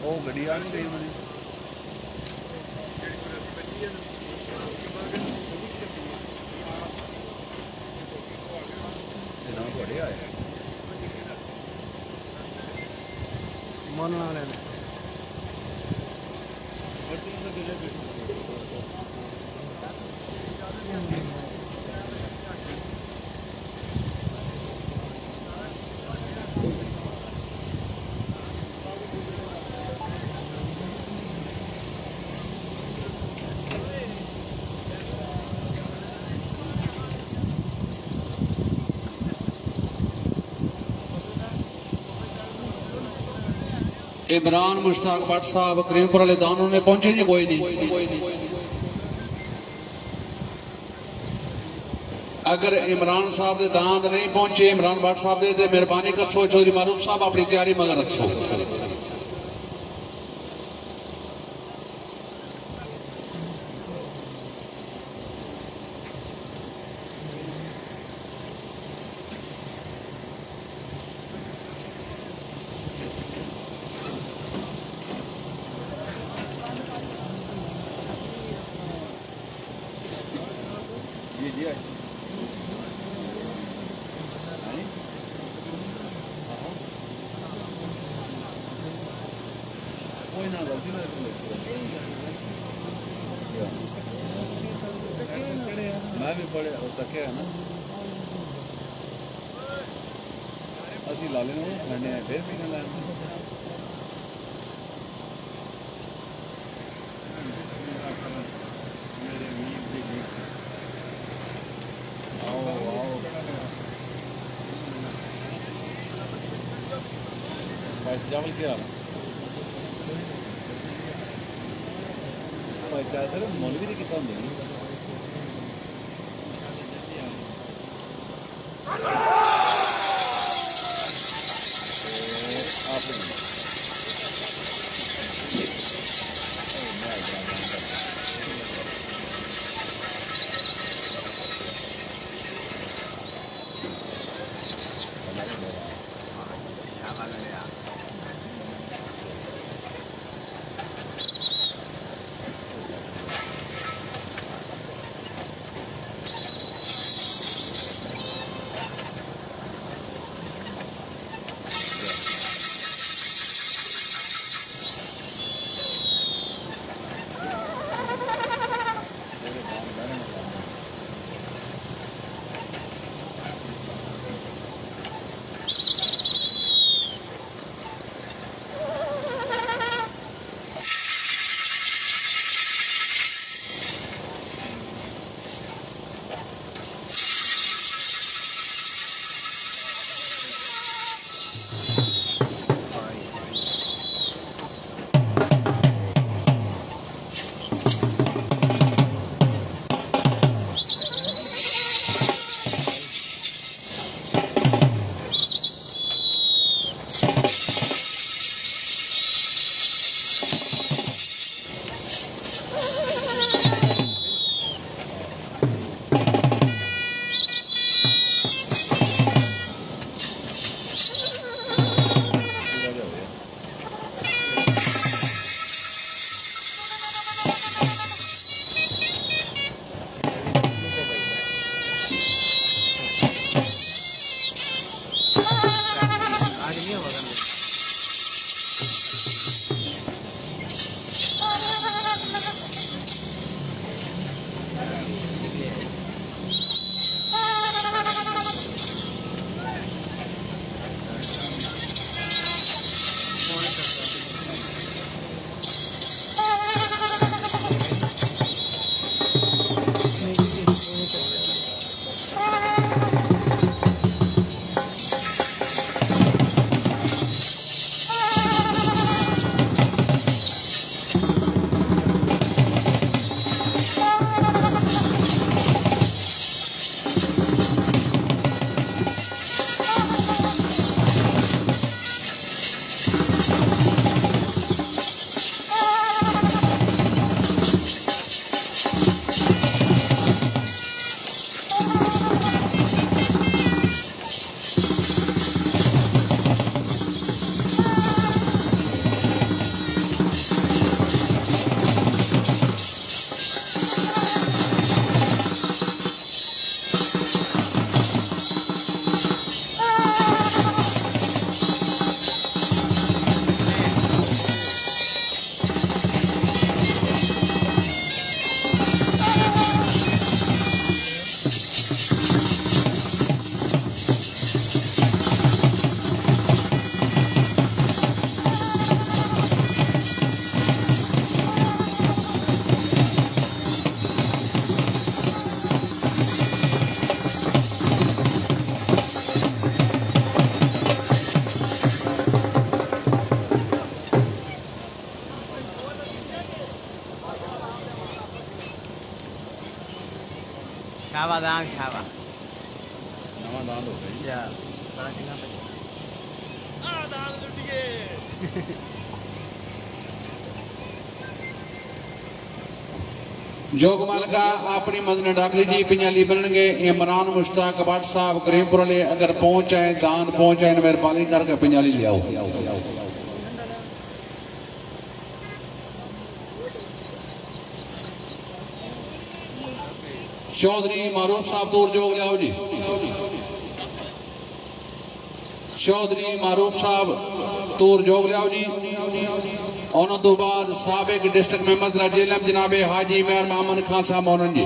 وہ گڈی آ نہیں رہی انہوں بڑے آئے من والے عمران مشتاق بٹ صاحب کریم پور والے دانوں نے پہنچے جی کوئی نہیں اگر عمران صاحب دے داند نہیں پہنچے عمران بٹ صاحب دے مہربانی کر سو چودھری معروف صاحب اپنی تیاری مگر رکھو میں بھی پڑھے تکے ہے نا اسی لا لینا لڑنے آئے پھر پینے لائے اسپائسی چاول کیا سر مولوی نے کتنا ہوں दान छावा नवा दान हो गई या दान लुटिए जोगमाल का अपनी मदन डाकली जी पिंजाली बनने इमरान मुश्ताक भट्ट साहब करीमपुर ले अगर पहुंचाए दान पहुंचाए मेहरबानी करके पिंजाली ले आओ। चौधरी मारूफ साहब दूर जोग ले आओ जी। चौधरी मारूफ साहब दूर जोग ले आओ जी। उन्होंने तो बाद साबिक डिस्ट्रिक्ट मेंबर जहलम जनाबे हाजी मेयर मोहम्मद खान साहब मौनन जी।